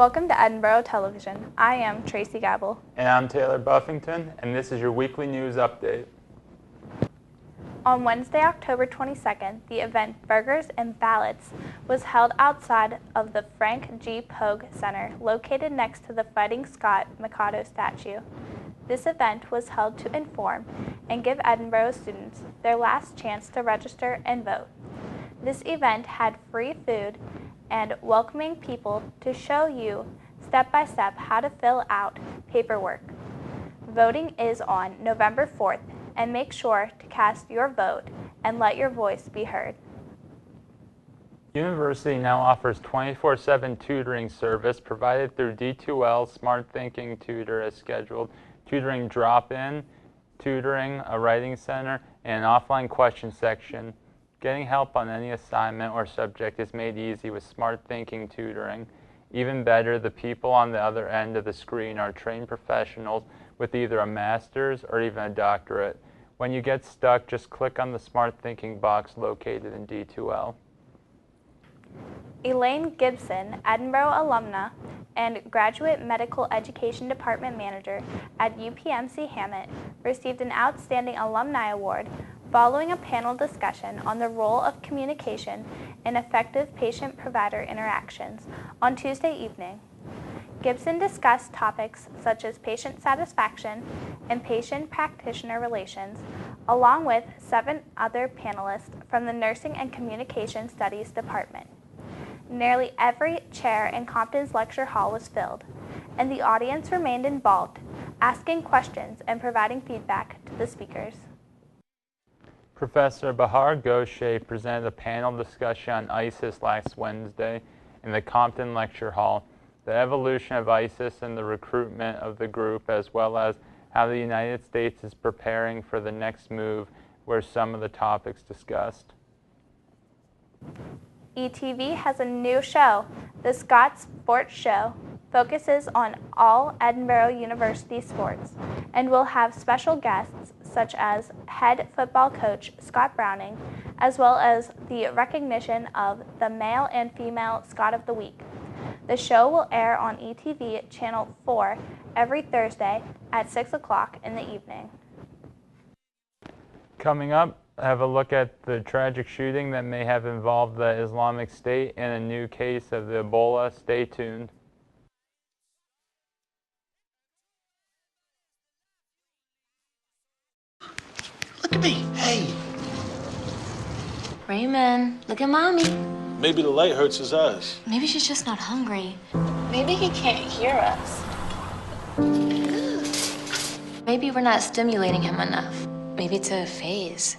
Welcome to Edinburgh Television. I am Tracy Giebel. And I'm Taylor Buffington, and this is your weekly news update. On Wednesday, October 22nd, the event Burgers and Ballots was held outside of the Frank G. Pogue Center, located next to the Fighting Scot Mikado statue. This event was held to inform and give Edinburgh students their last chance to register and vote. This event had free food and welcoming people to show you step by step how to fill out paperwork. Voting is on November 4th, and make sure to cast your vote and let your voice be heard. University now offers 24/7 tutoring service provided through D2L Smart Thinking Tutor as scheduled, tutoring drop-in, tutoring, a writing center, and an offline question section. Getting help on any assignment or subject is made easy with Smart Thinking Tutoring. Even better, the people on the other end of the screen are trained professionals with either a master's or even a doctorate. When you get stuck, just click on the Smart Thinking box located in D2L. Elaine Gibson, Edinburgh alumna and Graduate Medical Education Department Manager at UPMC Hammett, received an Outstanding Alumni Award following a panel discussion on the role of communication in effective patient-provider interactions on Tuesday evening. Gibson discussed topics such as patient satisfaction and patient-practitioner relations, along with 7 other panelists from the Nursing and Communication Studies Department. Nearly every chair in Compton's lecture hall was filled, and the audience remained involved, asking questions and providing feedback to the speakers. Professor Bahar Goshe presented a panel discussion on ISIS last Wednesday in the Compton Lecture Hall, the evolution of ISIS and the recruitment of the group, as well as how the United States is preparing for the next move, were some of the topics discussed. ETV has a new show. The Scots Sports Show focuses on all Edinburgh University sports and will have special guests such as head football coach Scott Browning, as well as the recognition of the male and female Scot of the Week. The show will air on ETV Channel 4 every Thursday at 6 o'clock in the evening. Coming up, have a look at the tragic shooting that may have involved the Islamic State and a new case of the Ebola. Stay tuned. Look at me. Hey. Raymond, look at Mommy. Maybe the light hurts his eyes. Maybe she's just not hungry. Maybe he can't hear us. Maybe we're not stimulating him enough. Maybe it's a phase.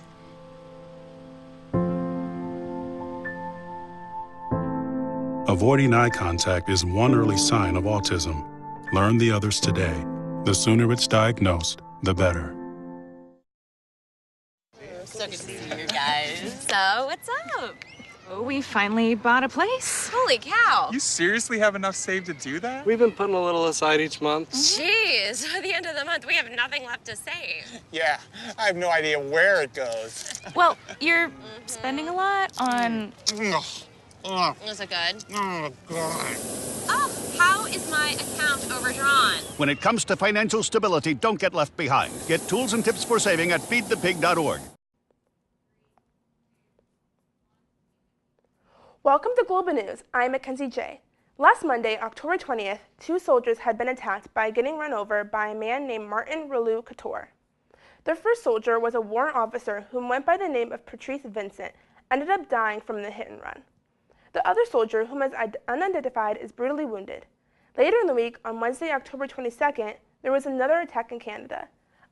Avoiding eye contact is one early sign of autism. Learn the others today. The sooner it's diagnosed, the better. So good to see you guys. So, what's up? Oh, we finally bought a place. Holy cow. You seriously have enough saved to do that? We've been putting a little aside each month. Jeez, at the end of the month, we have nothing left to save. Yeah, I have no idea where it goes. Well, you're spending a lot on... Is it good? Oh, God. Oh, how is my account overdrawn? When it comes to financial stability, don't get left behind. Get tools and tips for saving at feedthepig.org. Welcome to Global News. I'm McKenzie J. Last Monday, October 20th, 2 soldiers had been attacked by getting run over by a man named Martin Rouleau Couture. The first soldier was a warrant officer who went by the name of Patrice Vincent, ended up dying from the hit and run. The other soldier, whom is unidentified, is brutally wounded. Later in the week, on Wednesday, October 22nd, there was another attack in Canada.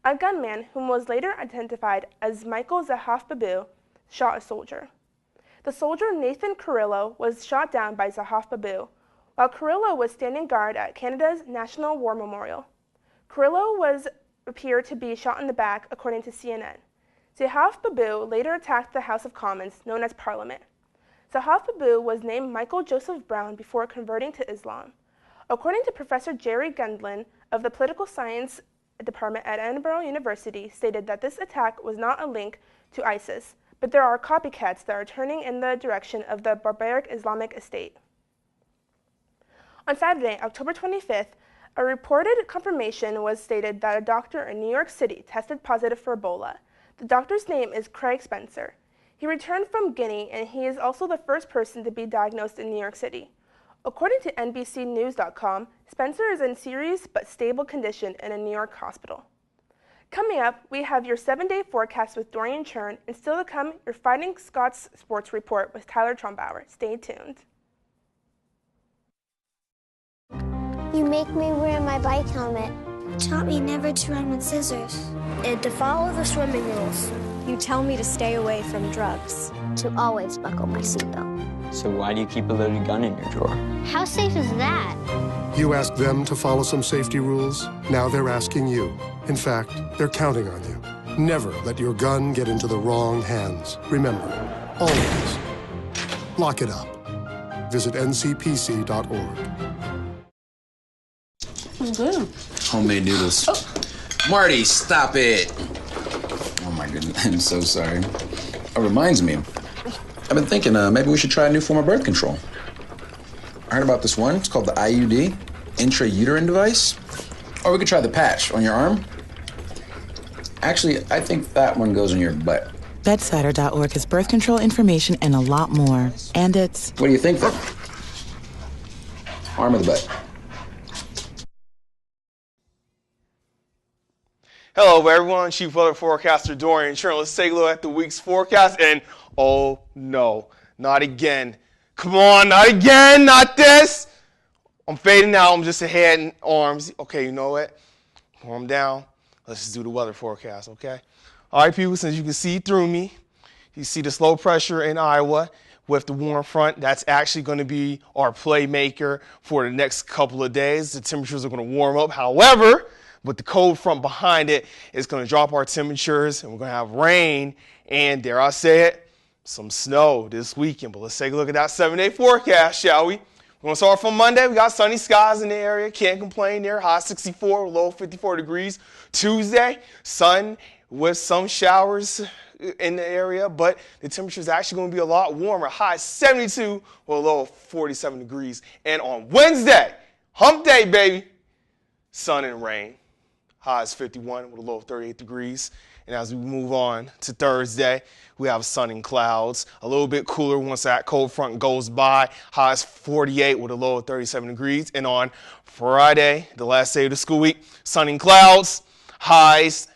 A gunman, whom was later identified as Michael Zahaf-Babu, shot a soldier. The soldier Nathan Carrillo was shot down by Zahaf-Babu, while Carrillo was standing guard at Canada's National War Memorial. Carrillo appeared to be shot in the back, according to CNN. Zahaf-Babu later attacked the House of Commons, known as Parliament. Zahaf-Babu was named Michael Joseph Brown before converting to Islam. According to Professor Jerry Gundlin of the Political Science Department at Edinburgh University, stated that this attack was not a link to ISIS, but there are copycats that are turning in the direction of the barbaric Islamic State. On Saturday, October 25th, a reported confirmation was stated that a doctor in New York City tested positive for Ebola. The doctor's name is Craig Spencer. He returned from Guinea, and he is also the first person to be diagnosed in New York City. According to NBCnews.com, Spencer is in serious but stable condition in a New York hospital. Coming up, we have your 7-day forecast with Dorean Churn, and still to come, your Fighting Scots sports report with Tyler Trumbauer. Stay tuned. You make me wear my bike helmet. Taught me never to run with scissors. And to follow the swimming rules. You tell me to stay away from drugs. To always buckle my seatbelt. So why do you keep a loaded gun in your drawer? How safe is that? You asked them to follow some safety rules. Now they're asking you. In fact, they're counting on you. Never let your gun get into the wrong hands. Remember, always lock it up. Visit ncpc.org. Good. Homemade noodles. Oh. Marty, stop it. Oh my goodness, I'm so sorry. It reminds me, I've been thinking maybe we should try a new form of birth control. I heard about this one. It's called the IUD, intrauterine device. Or we could try the patch on your arm. Actually, I think that one goes in your butt. Bedsider.org has birth control information and a lot more. And it's... What do you think, then? Arm or the butt? Hello, everyone. Chief Weather Forecaster Dorean Churn. Let's take a look at the week's forecast. And, oh, no, not again. Come on, not again, not this. I'm fading out. I'm just a head and arms. Okay, you know what? Calm down. Let's just do the weather forecast, okay? All right, people, since you can see through me, you see this low pressure in Iowa with the warm front. That's actually going to be our playmaker for the next couple of days. The temperatures are going to warm up. However, with the cold front behind it, it's going to drop our temperatures, and we're going to have rain and, dare I say it, some snow this weekend. But let's take a look at that 7-day forecast, shall we? We're going to start from Monday. We got sunny skies in the area. Can't complain there. High 64, low 54 degrees. Tuesday, sun with some showers in the area, but the temperature is actually going to be a lot warmer. High 72 with a low of 47 degrees. And on Wednesday, hump day, baby, sun and rain. Highs 51 with a low of 38 degrees. And as we move on to Thursday, we have sun and clouds. A little bit cooler once that cold front goes by. Highs 48 with a low of 37 degrees. And on Friday, the last day of the school week, sun and clouds. Highs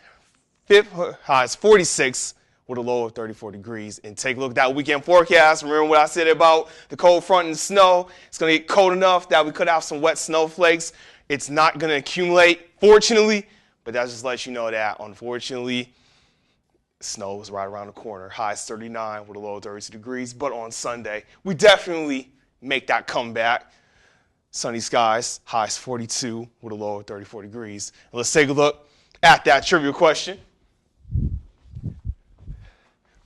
46 with a low of 34 degrees. And take a look at that weekend forecast. Remember what I said about the cold front and snow? It's going to get cold enough that we could have some wet snowflakes. It's not going to accumulate, fortunately. But that just lets you know that, unfortunately, snow is right around the corner. Highs 39 with a low of 32 degrees. But on Sunday, we definitely make that comeback. Sunny skies, highs 42 with a low of 34 degrees. And let's take a look at that trivia question.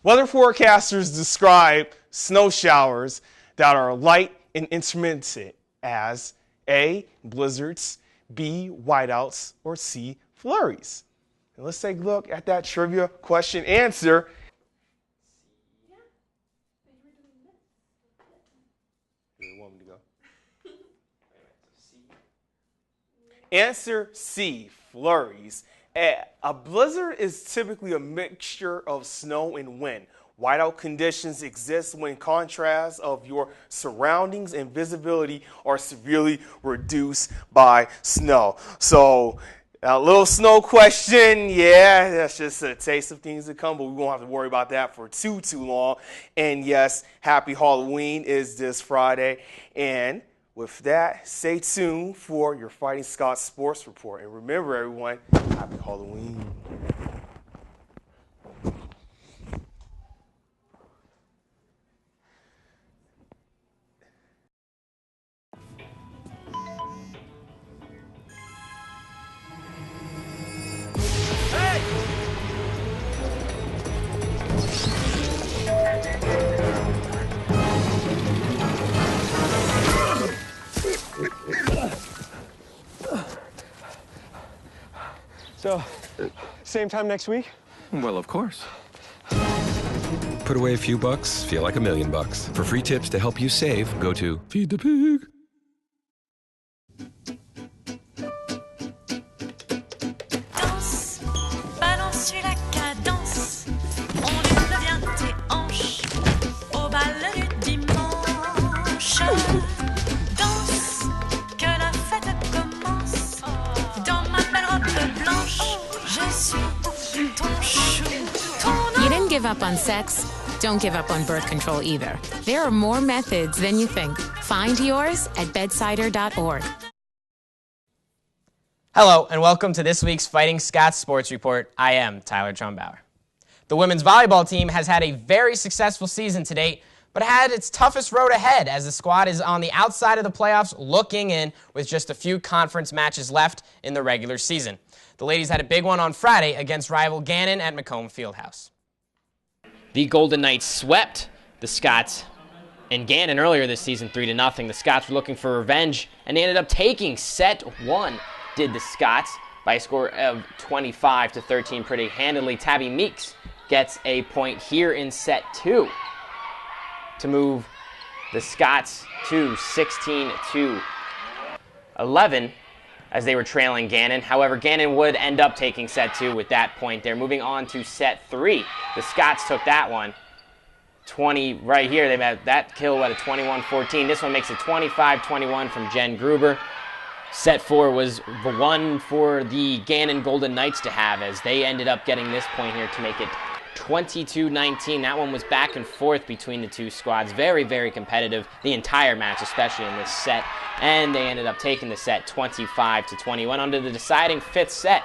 Weather forecasters describe snow showers that are light and intermittent as A, blizzards, B, whiteouts, or C, flurries. And let's take a look at that trivia question answer. Where do you want me to go? Answer C, flurries. A blizzard is typically a mixture of snow and wind. Whiteout conditions exist when contrast of your surroundings and visibility are severely reduced by snow. So a little snow question, yeah, that's just a taste of things to come, but we won't have to worry about that for too long. And yes, happy Halloween is this Friday. And with that, stay tuned for your Fighting Scots Sports Report. And remember, everyone, happy Halloween. So, same time next week? Well, of course. Put away a few bucks, feel like $1,000,000. For free tips to help you save, go to Feed the Pig. give up on sex, don't give up on birth control either. There are more methods than you think. Find yours at bedsider.org. Hello, and welcome to this week's Fighting Scots Sports Report. I am Tyler Trumbauer. The women's volleyball team has had a very successful season to date, but had its toughest road ahead as the squad is on the outside of the playoffs looking in with just a few conference matches left in the regular season. The ladies had a big one on Friday against rival Gannon at Macomb Fieldhouse. The Golden Knights swept the Scots in Gannon earlier this season 3-0. The Scots were looking for revenge, and they ended up taking set one, did the Scots, by a score of 25-13 pretty handily. Tabby Meeks gets a point here in set two to move the Scots to 16-11 as they were trailing Gannon. However, Gannon would end up taking set two with that point there. Moving on to set three. The Scots took that one. 20 right here. They had that kill at a 21-14. This one makes it 25-21 from Jen Gruber. Set four was the one for the Gannon Golden Knights to have as they ended up getting this point here to make it 22-19. That one was back and forth between the two squads. Very, very competitive the entire match, especially in this set. And they ended up taking the set 25-20. Went on to the deciding fifth set.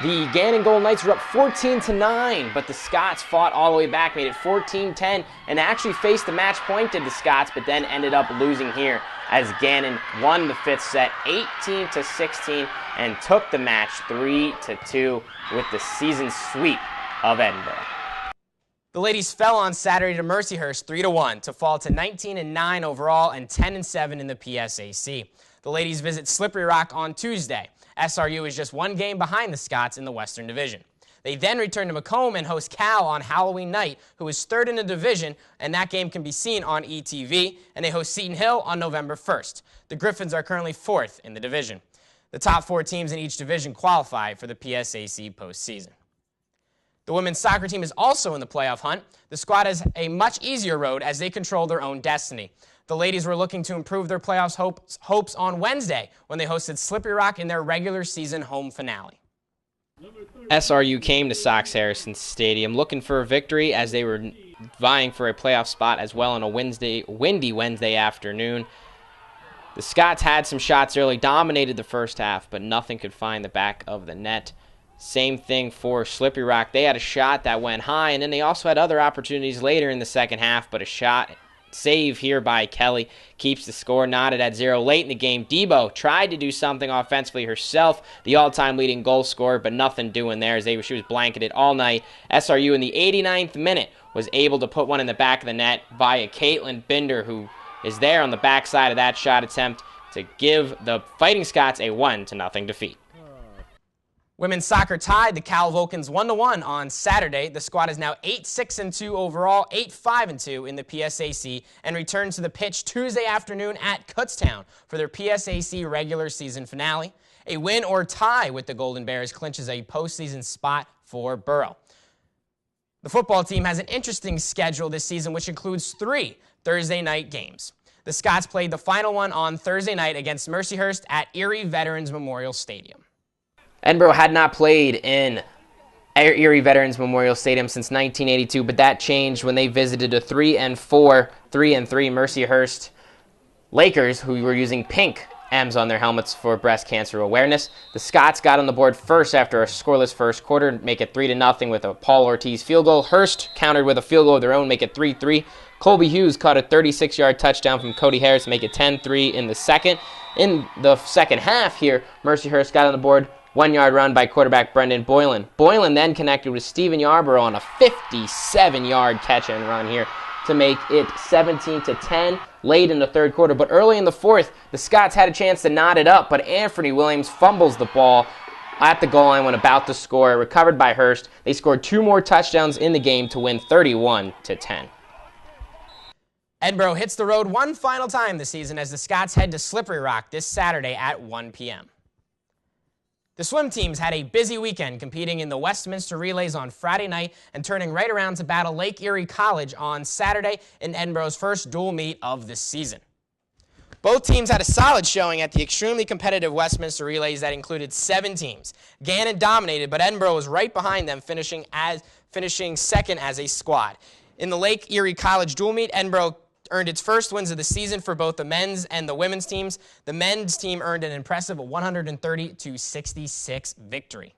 The Gannon Golden Knights were up 14-9, but the Scots fought all the way back, made it 14-10, and actually faced the match point to the Scots, but then ended up losing here as Gannon won the fifth set 18-16 and took the match 3-2 with the season sweep of Edinburgh. The ladies fell on Saturday to Mercyhurst 3-1 to fall to 19-9 overall and 10-7 in the PSAC. The ladies visit Slippery Rock on Tuesday. SRU is just one game behind the Scots in the Western Division. They then return to Macomb and host Cal on Halloween night, who is third in the division, and that game can be seen on ETV, and they host Seton Hill on November 1st. The Griffins are currently fourth in the division. The top four teams in each division qualify for the PSAC postseason. The women's soccer team is also in the playoff hunt. The squad has a much easier road as they control their own destiny. The ladies were looking to improve their playoffs hopes on Wednesday when they hosted Slippery Rock in their regular season home finale. SRU came to Sox Harrison Stadium looking for a victory as they were vying for a playoff spot as well on a windy Wednesday afternoon. The Scots had some shots early, dominated the first half, but nothing could find the back of the net. Same thing for Slippery Rock. They had a shot that went high, and then they also had other opportunities later in the second half, but a shot save here by Kelly keeps the score knotted at 0. Late in the game, Debo tried to do something offensively herself, the all-time leading goal scorer, but nothing doing there as she was blanketed all night. SRU in the 89th minute was able to put one in the back of the net via Caitlin Binder, who is there on the backside of that shot attempt to give the Fighting Scots a 1-0 defeat. Women's soccer tied the Cal Vulcans 1-1 on Saturday. The squad is now 8-6-2 overall, 8-5-2 in the PSAC, and returns to the pitch Tuesday afternoon at Kutztown for their PSAC regular season finale. A win or tie with the Golden Bears clinches a postseason spot for Boro. The football team has an interesting schedule this season, which includes 3 Thursday night games. The Scots played the final one on Thursday night against Mercyhurst at Erie Veterans Memorial Stadium. Edinburgh had not played in Erie Veterans Memorial Stadium since 1982, but that changed when they visited a 3-3 Mercyhurst Lakers, who were using pink M's on their helmets for breast cancer awareness. The Scots got on the board first after a scoreless first quarter, make it 3-0 with a Paul Ortiz field goal. Hurst countered with a field goal of their own, make it 3-3. Colby Hughes caught a 36-yard touchdown from Cody Harris, make it 10-3 in the second. In the second half here, Mercyhurst got on the board. 1-yard run by quarterback Brendan Boylan. Boylan then connected with Stephen Yarborough on a 57-yard catch and run here to make it 17-10 late in the third quarter. But early in the fourth, the Scots had a chance to knot it up, but Anthony Williams fumbles the ball at the goal line when about to score. Recovered by Hurst. They scored 2 more touchdowns in the game to win 31-10. Edinburgh hits the road one final time this season as the Scots head to Slippery Rock this Saturday at 1 p.m. The swim teams had a busy weekend competing in the Westminster Relays on Friday night and turning right around to battle Lake Erie College on Saturday in Edinburgh's first dual meet of the season. Both teams had a solid showing at the extremely competitive Westminster Relays that included 7 teams. Gannon dominated, but Edinburgh was right behind them, finishing second as a squad. In the Lake Erie College dual meet, Edinburgh earned its first wins of the season for both the men's and the women's teams. The men's team earned an impressive 130-66 victory.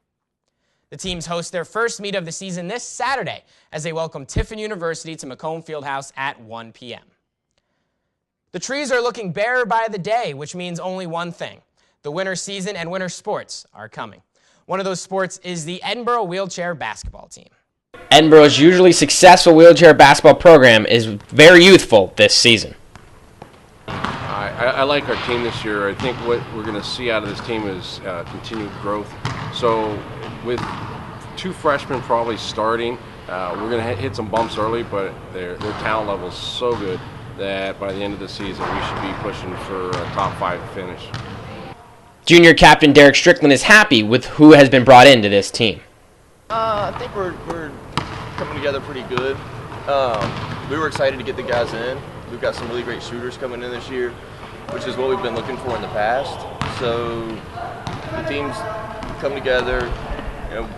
The teams host their first meet of the season this Saturday as they welcome Tiffin University to Macomb Fieldhouse at 1 p.m. The trees are looking barer by the day, which means only one thing. The winter season and winter sports are coming. One of those sports is the Edinburgh wheelchair basketball team. Edinburgh's usually successful wheelchair basketball program is very youthful this season. I like our team this year. I think what we're going to see out of this team is continued growth. So with 2 freshmen probably starting, we're going to hit some bumps early, but their talent level is so good that by the end of the season we should be pushing for a top 5 finish. Junior captain Derek Strickland is happy with who has been brought into this team. I think we're coming together pretty good. We were excited to get the guys in. We've got some really great shooters coming in this year, which is what we've been looking for in the past. So the teams come together, you know,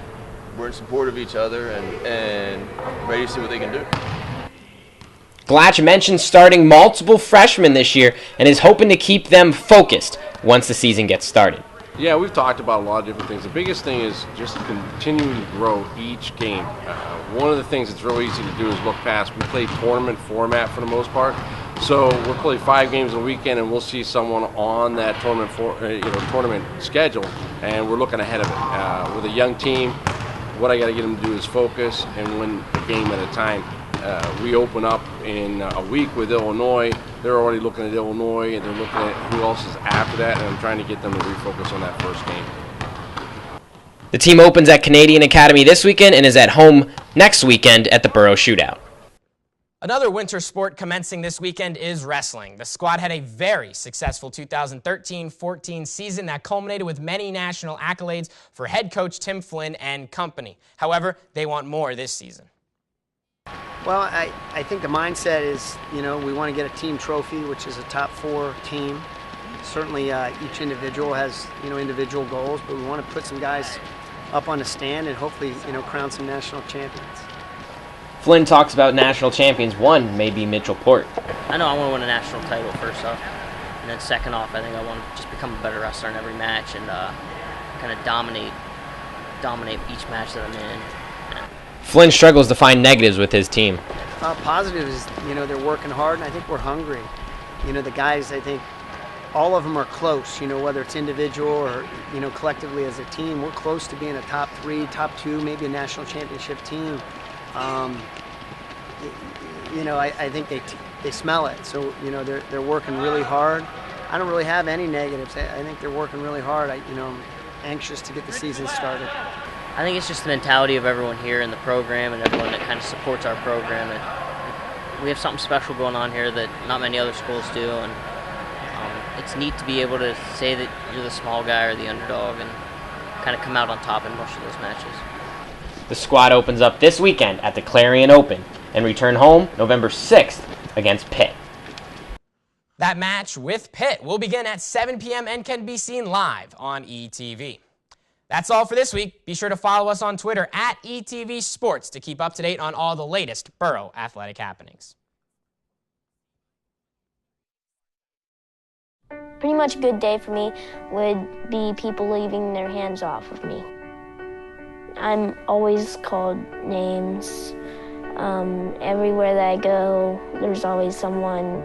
we're in support of each other and ready to see what they can do. Glatch mentioned starting multiple freshmen this year and is hoping to keep them focused once the season gets started. Yeah, we've talked about a lot of different things. The biggest thing is just continuing to grow each game. One of the things that's real easy to do is look past. We play tournament format for the most part, so we'll play 5 games a weekend, and we'll see someone on that tournament schedule, and we're looking ahead of it. With a young team, what I got to get them to do is focus and win a game at a time. We open up in a week with Illinois. They're already looking at Illinois, and they're looking at who else is after that, and I'm trying to get them to refocus on that first game. The team opens at Canadian Academy this weekend and is at home next weekend at the Boro Shootout. Another winter sport commencing this weekend is wrestling. The squad had a very successful 2013-14 season that culminated with many national accolades for head coach Tim Flynn and company. However, they want more this season. Well, I think the mindset is, we want to get a team trophy, which is a top 4 team. Certainly each individual has, individual goals, but we want to put some guys up on the stand and hopefully, crown some national champions. Flynn talks about national champions. One may be Mitchell Port. I know I want to win a national title first off, and then second off, I think I want to just become a better wrestler in every match and kind of dominate each match that I'm in. Flynn struggles to find negatives with his team. Positive is, they're working hard, and I think we're hungry. The guys, I think, all of them are close, whether it's individual or, collectively as a team. We're close to being a top 3, top 2, maybe a national championship team. I think they smell it. So, they're working really hard. I don't really have any negatives. I think they're working really hard. I'm anxious to get the season started. I think it's just the mentality of everyone here in the program and everyone that kind of supports our program. And we have something special going on here that not many other schools do. And it's neat to be able to say that you're the small guy or the underdog and kind of come out on top in most of those matches. The squad opens up this weekend at the Clarion Open and return home November 6th against Pitt. That match with Pitt will begin at 7 p.m. and can be seen live on ETV. That's all for this week. Be sure to follow us on Twitter at ETV Sports to keep up to date on all the latest Boro athletic happenings. Pretty much a good day for me would be people leaving their hands off of me. I'm always called names. Everywhere that I go, there's always someone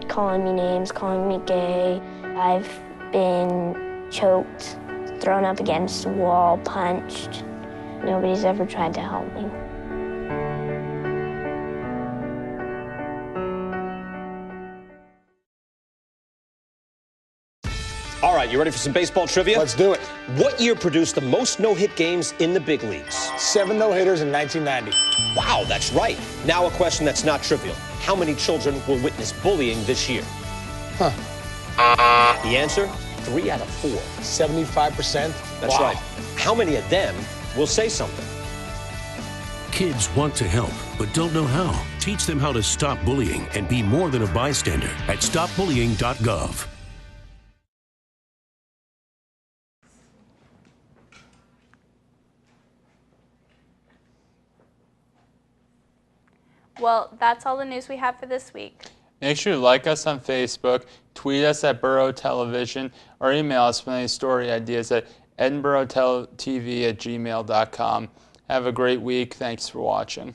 calling me names, calling me gay. I've been choked, thrown up against a wall, punched. Nobody's ever tried to help me. All right, you ready for some baseball trivia? Let's do it. What year produced the most no-hit games in the big leagues? 7 no-hitters in 1990. Wow, that's right. Now a question that's not trivial. How many children will witness bullying this year? The answer? 3 out of 4. 75%? That's right. How many of them will say something? Kids want to help, but don't know how. Teach them how to stop bullying and be more than a bystander at stopbullying.gov. Well, that's all the news we have for this week. Make sure to like us on Facebook, tweet us at Boro Television, or email us with any story ideas at edinburghtv@gmail.com. Have a great week. Thanks for watching.